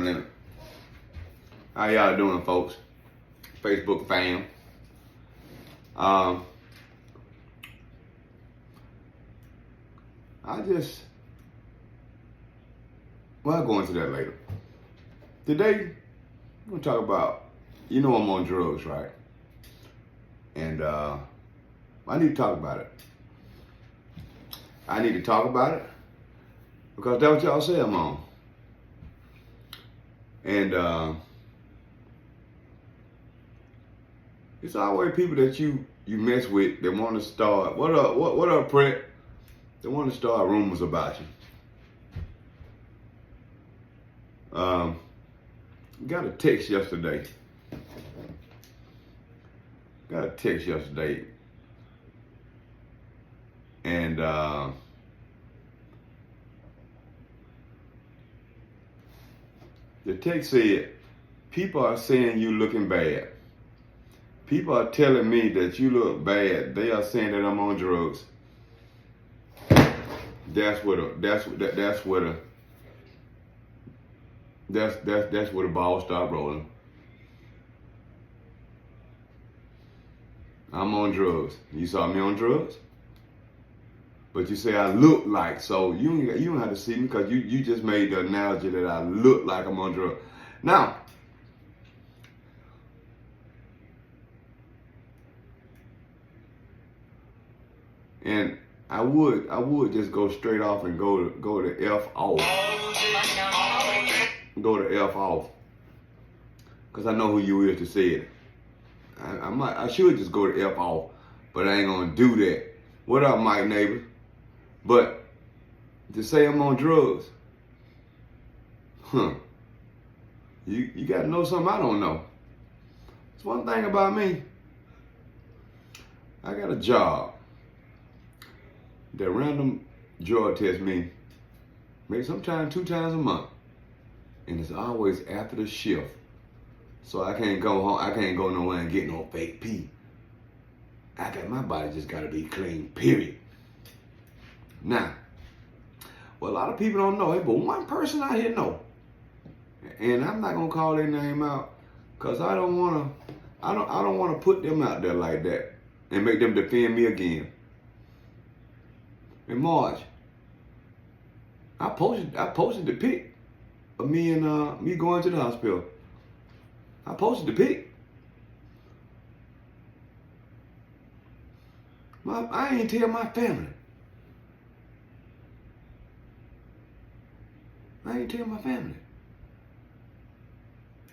family. How y'all doing, folks? Facebook fam. I'll go into that later. Today, we're gonna talk about, I'm on drugs, right? And I need to talk about it. I need to talk about it because that's what y'all say I'm on. And it's always people that you mess with that want to start. What up, Brett? They want to start rumors about you. Got a text yesterday. And the text said, people are saying you looking bad. People are telling me that you look bad. They are saying that I'm on drugs. That's where the ball start rolling. I'm on drugs. You saw me on drugs? But you say I look like, so you don't have to see me because you just made the analogy that I look like I'm on drugs. Now, and I would just go straight off and go to F off. Go to F off. Because I know who you is to say it. I should just go to F off, but I ain't gonna do that. What up, Mike neighbor? But to say I'm on drugs, you gotta know something I don't know. It's one thing about me. I got a job that random drug test me maybe sometimes 2 times a month. And it's always after the shift. So I can't go home. I can't go nowhere and get no fake pee. My body just gotta be clean, period. Now, well, a lot of people don't know it, but one person out here know. And I'm not gonna call their name out because I don't wanna put them out there like that and make them defend me again. In March, I posted the pic of me and me going to the hospital. I posted the pic. I ain't tell my family.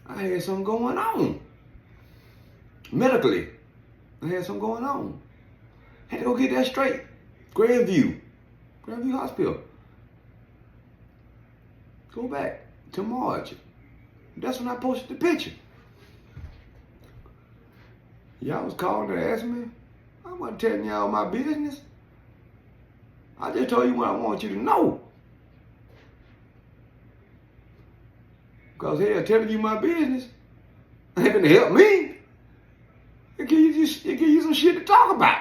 I had something going on. Medically, I had something going on. Had to go get that straight. Grandview Hospital. Go back to March. That's when I posted the picture. Y'all was calling to ask me. I wasn't telling y'all my business. I just told you what I want you to know. Because hell, telling you my business ain't gonna help me. It give you some shit to talk about.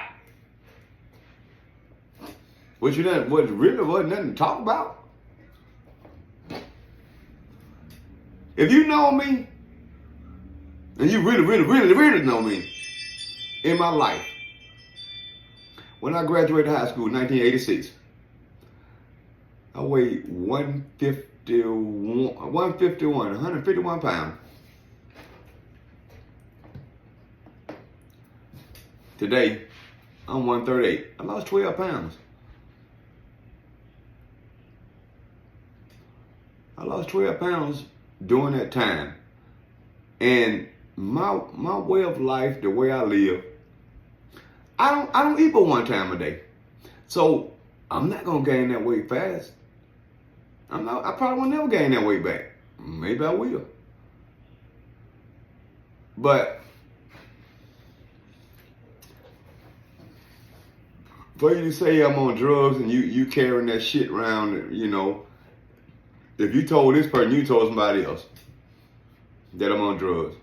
What really wasn't nothing to talk about. If you know me, and you really know me, in my life, when I graduated high school in 1986, I weighed 151 pounds. Today, I'm 138. I lost 12 pounds. I lost 12 pounds during that time. And my way of life, the way I live, I don't eat but one time a day. So I'm not gonna gain that weight fast. I probably will never gain that weight back. Maybe I will. But for you to say I'm on drugs and you carrying that shit around, if you told this person, you told somebody else that I'm on drugs.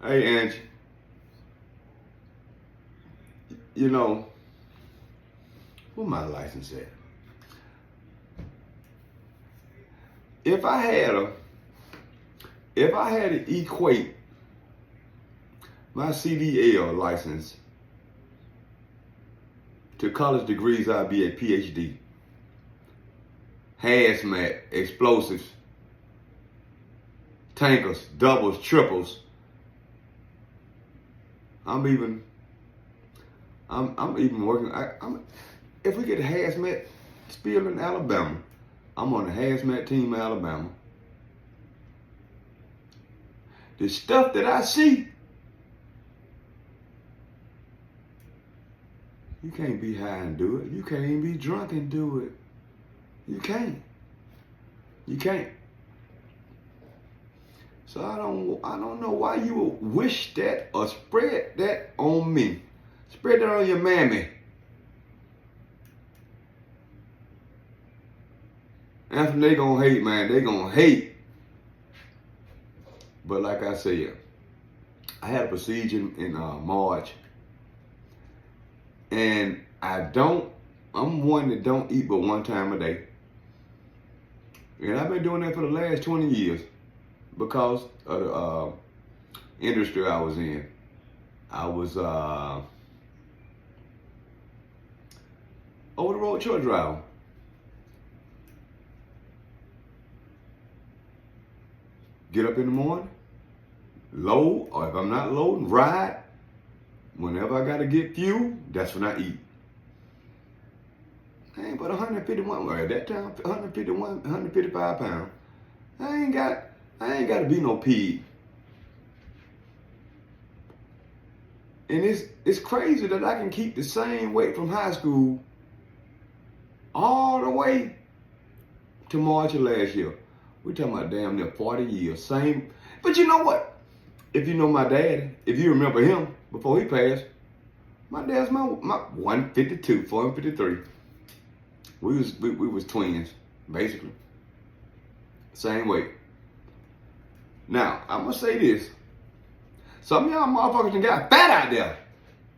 Hey, Angie, where my license at? if I had to equate my CDL license to college degrees, I'd be a PhD. Hazmat, explosives, tankers, doubles, triples. I'm even working. If we get a hazmat spill in Alabama, I'm on the hazmat team in Alabama. The stuff that I see, you can't be high and do it. You can't even be drunk and do it. You can't. You can't. So I don't know why you would wish that or spread that on me. Spread that on your mammy. After they gonna hate, man, they gonna hate. But like I said, I had a procedure in March, and I'm one that don't eat but one time a day. And I've been doing that for the last 20 years because of the industry I was in. I was over the road truck driver. Get up in the morning, load, or if I'm not loading, ride. Whenever I gotta get fuel, that's when I eat. I ain't but 151, at that time, 155 pounds. I ain't got to be no pig. And it's crazy that I can keep the same weight from high school all the way to March of last year. We're talking about damn near 40 years. Same. But you know what? If you know my dad, if you remember him before he passed, my dad's my 152, 453. We was twins, basically. Same weight. Now, I'm gonna say this. Some of y'all motherfuckers done got fat out there.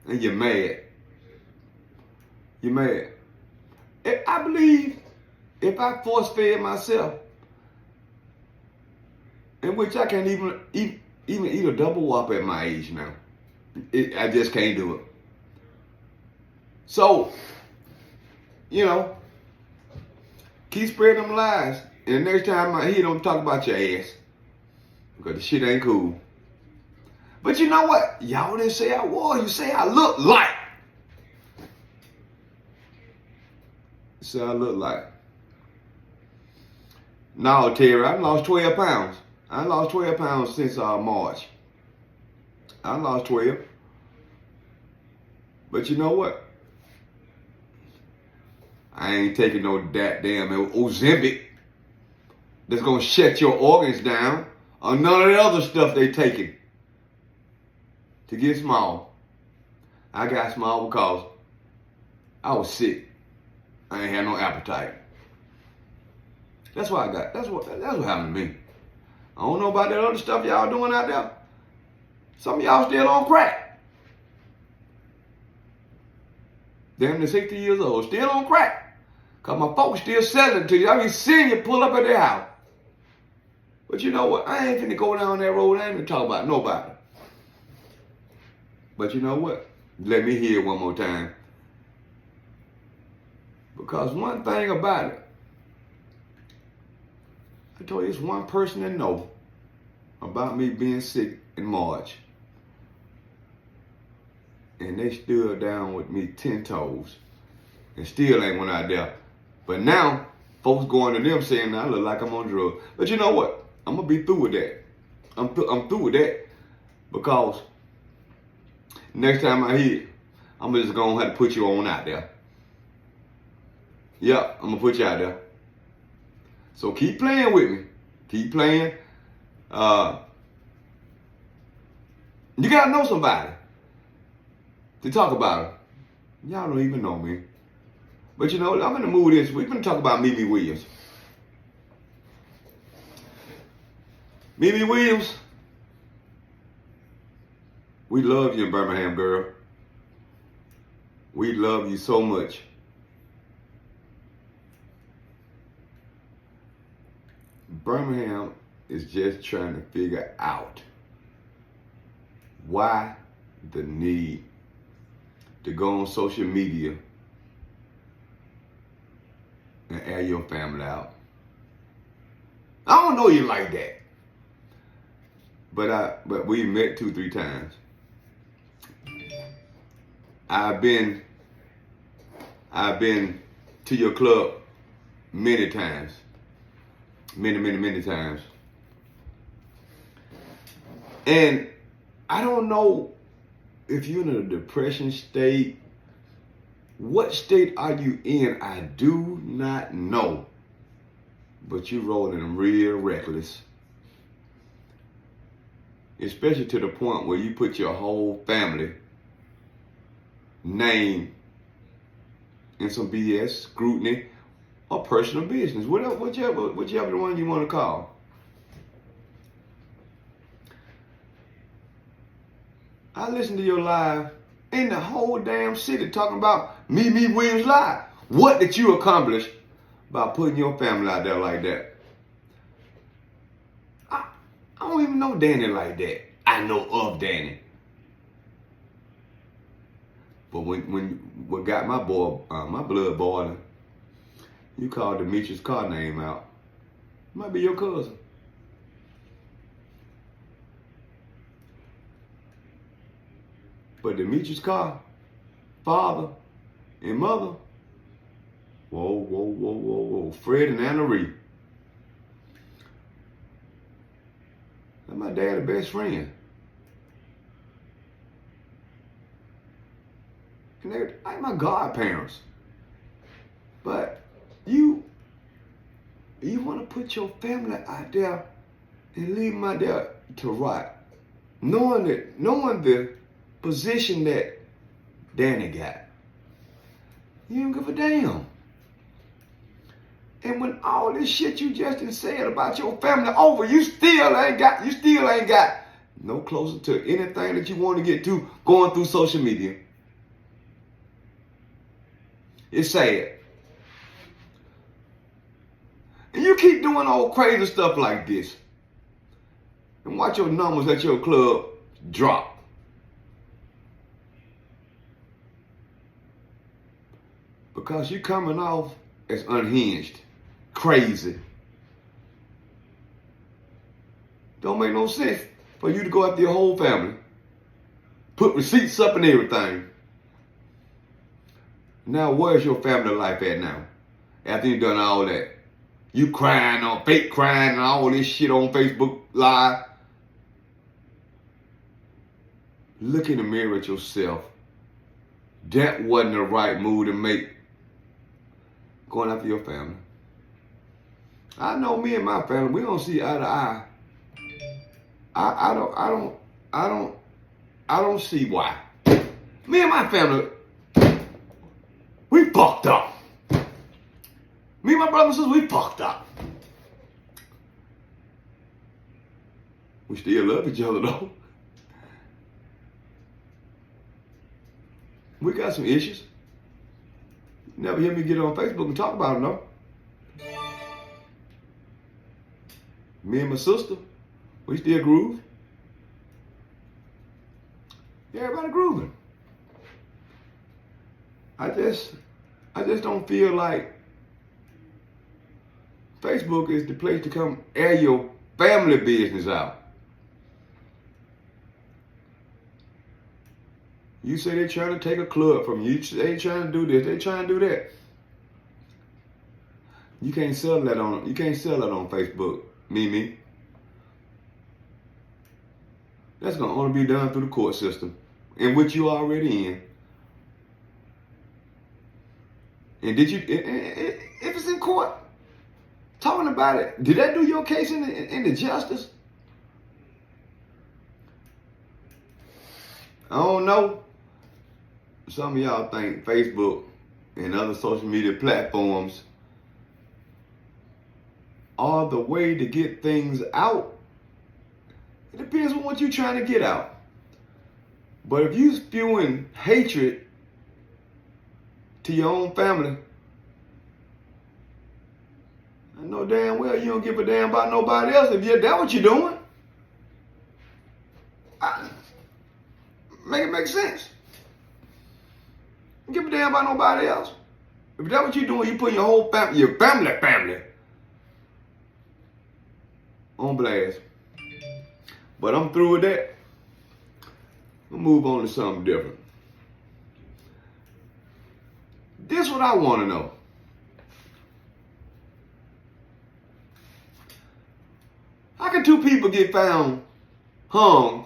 And you're mad. You're mad. I believe if I force fed myself, in which I can't even eat a double whopper at my age now. I just can't do it. So, keep spreading them lies. And the next time I hear them talk about your ass. Because the shit ain't cool. But you know what? Y'all didn't say I was. You say I look like. You say I look like. No, Terry, I lost 12 pounds. I lost 12 pounds since March. I lost 12. But you know what? I ain't taking no damn Ozempic that's going to shut your organs down or none of the other stuff they taking to get small. I got small because I was sick. I ain't had no appetite. That's what that's what happened to me. I don't know about that other stuff y'all doing out there. Some of y'all still on crack. Damn near 60 years old, still on crack. Because my folks still selling it to you. I be seeing you pull up at their house. But you know what? I ain't finna go down that road. I ain't finna talk about nobody. But you know what? Let me hear it one more time. Because one thing about it, I told you it's one person that know about me being sick in March. And they stood down with me 10 toes. And still ain't one out there. But now, folks going to them saying I look like I'm on drugs. But you know what? I'm going to be through with that. I'm through with that. Because next time I hear it, I'm just going to have to put you on out there. Yep, I'm going to put you out there. So keep playing with me. Keep playing. You got to know somebody to talk about it. Y'all don't even know me. But you know, I'm in the mood this. We're going to talk about Mimi Williams. Mimi Williams, we love you in Birmingham, girl. We love you so much. Birmingham is just trying to figure out why the need to go on social media and air your family out. I don't know you like that. But we met 2-3 times. I've been to your club many times. Many times. And I don't know if you're in a depression state. What state are you in? I do not know. But you're rolling real reckless. Especially to the point where you put your whole family name in some BS, scrutiny, or personal business. Whichever one you want to call. I listened to your live in the whole damn city talking about Mimi Williams live. What did you accomplish by putting your family out there like that? I don't even know Danny like that. I know of Danny. But when what got my blood boiling, you called Demetrius Carr name out. Might be your cousin. But Demetrius Carr, father and mother, whoa. Fred and Anna Ree. That's my dad's best friend. And they're like my godparents. But you want to put your family out there and leave them out there to rot, knowing the position that Danny got. You don't give a damn. And when all this shit you just said about your family over, you still ain't got no closer to anything that you want to get to going through social media. It's sad. And you keep doing all crazy stuff like this. And watch your numbers at your club drop. Because you're coming off as unhinged, crazy. Don't make no sense for you to go after your whole family. Put receipts up and everything. Now, where's your family life at now? After you've done all that. You fake crying and all this shit on Facebook Live. Look in the mirror at yourself. That wasn't the right move to make. Going after your family. I know me and my family, we don't see eye to eye. I don't see why. Me and my family, we fucked up. Me and my brothers and sisters, we fucked up. We still love each other though. We got some issues. You never hear me get on Facebook and talk about them though. Me and my sister, we still groove. Everybody grooving. I just don't feel like Facebook is the place to come air your family business out. You say they're trying to take a club from you. They trying to do this. They trying to do that. You can't sell that on Facebook, Mimi. That's gonna only be done through the court system, in which you already in. And did you? If it's in court, talking about it, did that do your case in the justice? I don't know. Some of y'all think Facebook and other social media platforms are the way to get things out. It depends on what you're trying to get out. But if you're spewing hatred to your own family, I know damn well you don't give a damn about nobody else if that's what you're doing. Make it make sense. Don't give a damn about nobody else. If that's what you're doing, you put your whole family on blast. But I'm through with that. We'll move on to something different. This is what I want to know. How can two people get found hung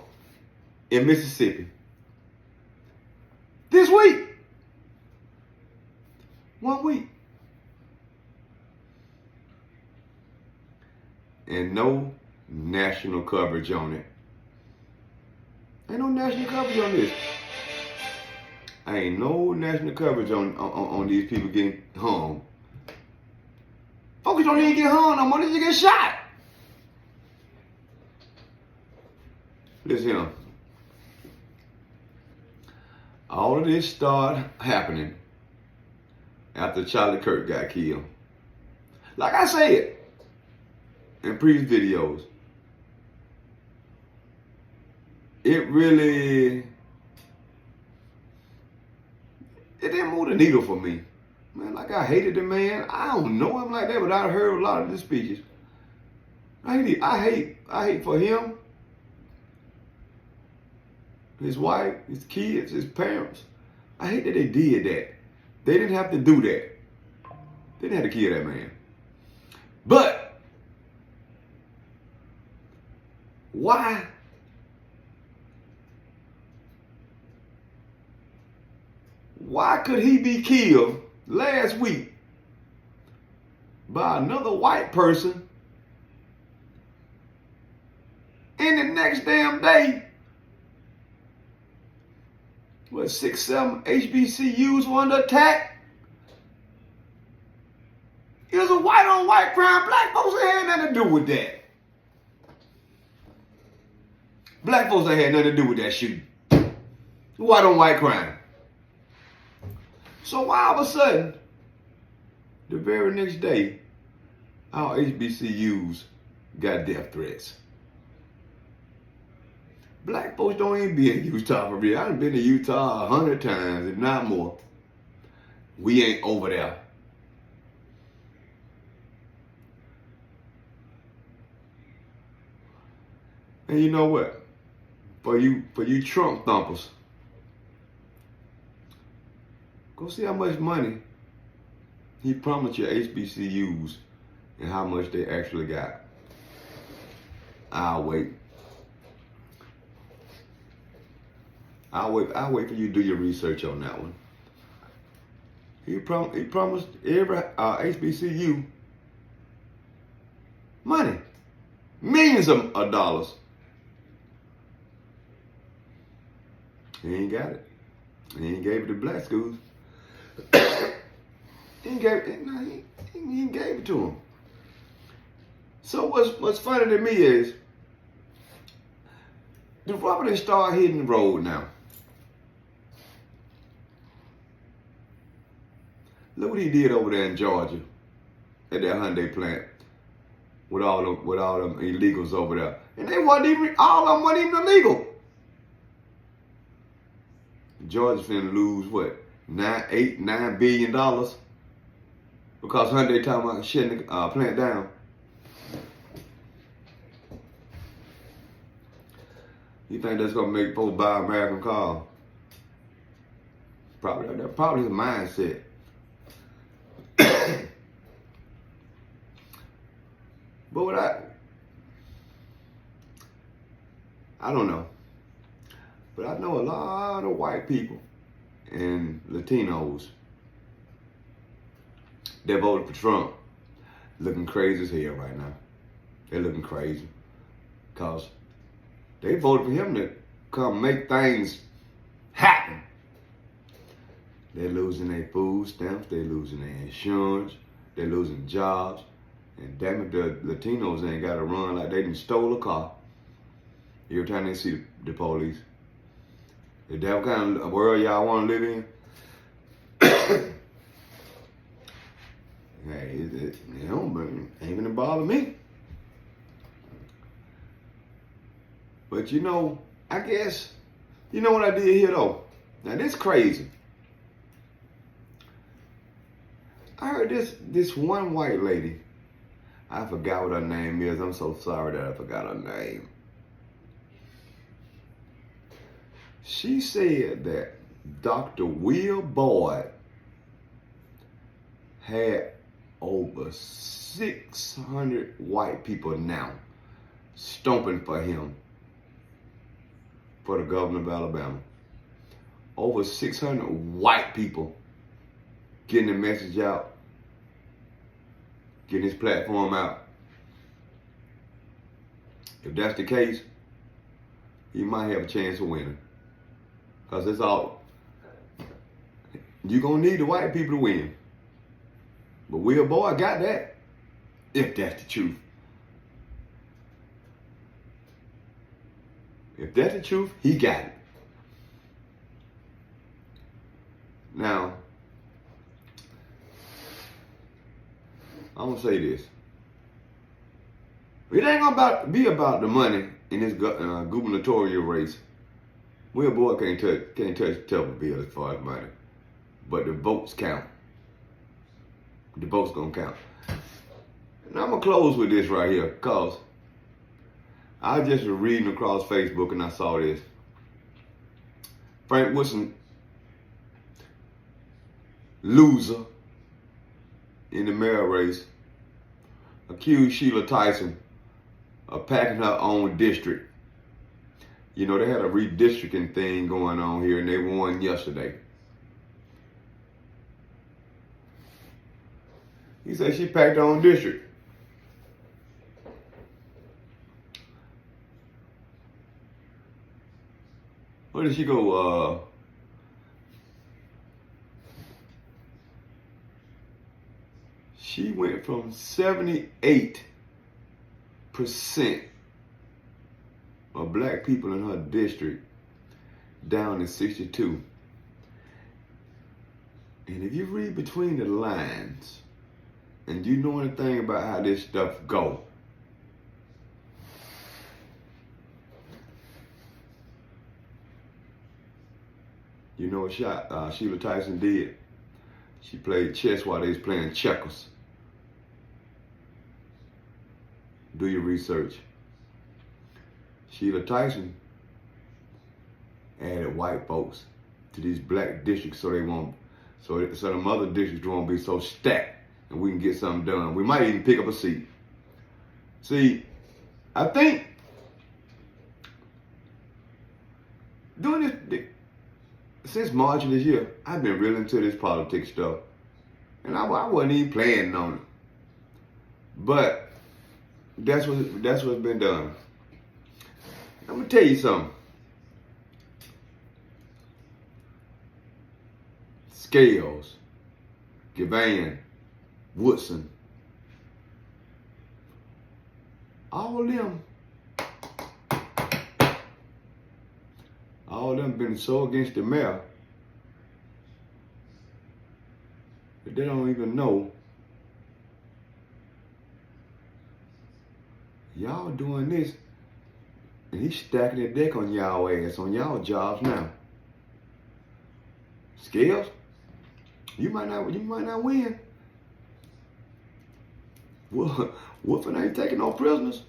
in Mississippi this week? 1 week. And no national coverage on it. Ain't no national coverage on this. Ain't no national coverage on these people getting hung. Folks don't even get hung no more, they just get shot. Listen, all of this started happening after Charlie Kirk got killed. Like I said in previous videos, it didn't move the needle for me. Man, like I hated the man. I don't know him like that, but I heard a lot of his speeches. I hate for him, his wife, his kids, his parents. I hate that they did that. They didn't have to do that. They didn't have to kill that man. But why? Why could he be killed last week by another white person and the next damn day, 6, 7 HBCUs were under attack? It was a white on white crime. Black folks ain't had nothing to do with that. Black folks ain't had nothing to do with that shooting. White on white crime. So why all of a sudden, the very next day, our HBCUs got death threats? Black folks don't even be in Utah for real. I've been to Utah 100 times, if not more. We ain't over there. And you know what? For you Trump thumpers, go see how much money he promised your HBCUs and how much they actually got. I'll wait. I'll wait for you to do your research on that one. He promised every HBCU money, millions of dollars. He ain't got it. He ain't gave it to black schools. He ain't gave it to them. So what's funny to me is the rubber done start hitting the road now. Look what he did over there in Georgia at that Hyundai plant with all them illegals over there. And all of them wasn't even illegal. Georgia's finna lose what? $9 billion because Hyundai talking about shutting the plant down. You think that's gonna make folks buy American cars? Probably his mindset. But what I don't know. But I know a lot of white people and Latinos that voted for Trump looking crazy as hell right now. They're looking crazy because they voted for him to come make things happen. They're losing their food stamps, they're losing their insurance, they're losing jobs, and damn it, the Latinos ain't got to run like they done stole a car every time they see the police. Is that kind of world y'all want to live in? Hey, but ain't gonna bother me. But I guess, what I did here though? Now this crazy. I heard this one white lady. I forgot what her name is. I'm so sorry that I forgot her name. She said that Dr. Will Boyd had over 600 white people now stomping for him for the governor of Alabama. Over 600 white people getting the message out, getting his platform out. If that's the case, he might have a chance of winning. Because it's all, you're going to need the white people to win. But Will Boyd got that, if that's the truth. If that's the truth, he got it. Now, I'm going to say this. It ain't going to be about the money in this gubernatorial race. Will Boyd can't touch the bill as far as money. But the votes count. The votes going to count. And I'm going to close with this right here, because I just was reading across Facebook and I saw this. Frank Woodson, loser in the mayor race, accused Sheila Tyson of packing her own district. They had a redistricting thing going on here and they won yesterday. He said she packed her own district. Where did she go? She went from 78% of black people in her district down to 62. And if you read between the lines and you know anything about how this stuff go, you know what Sheila Tyson did? She played chess while they was playing checkers. Do your research. Sheila Tyson added white folks to these black districts so the other districts won't be so stacked and we can get something done. We might even pick up a seat. See, I think doing this since March of this year, I've been real into this politics stuff, and I wasn't even planning on it. But that's what's been done. I'm gonna tell you something. Scales, Gavan, Woodson, all them been so against the mayor that they don't even know y'all doing this, and he's stacking the deck on y'all ass, on y'all jobs now. Scales, you might not win. Woodford ain't taking no prisoners.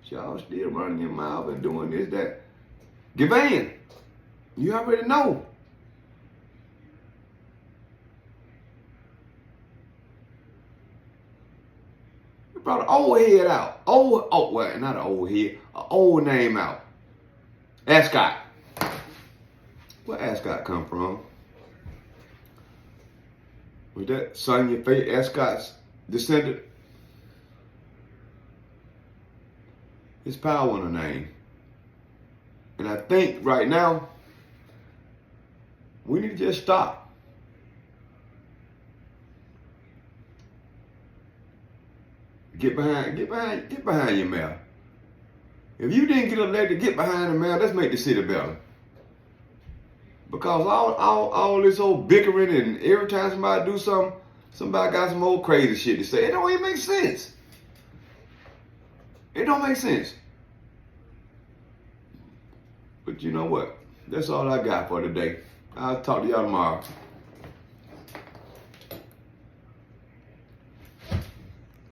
Y'all still running your mouth and doing this, that. Gavan, you already know. You brought an old head out. Not an old head, an old name out. Ascot. Where Ascot come from? Was that Sonia Faye Ascot's descendant? It's power in the name. And I think right now, we need to just stop. Get behind your mayor. If you didn't get elected, get behind the mayor. Let's make the city better. Because all this old bickering, and every time somebody do something, somebody got some old crazy shit to say. It don't even make sense. It don't make sense. But you know what? That's all I got for today. I'll talk to y'all tomorrow.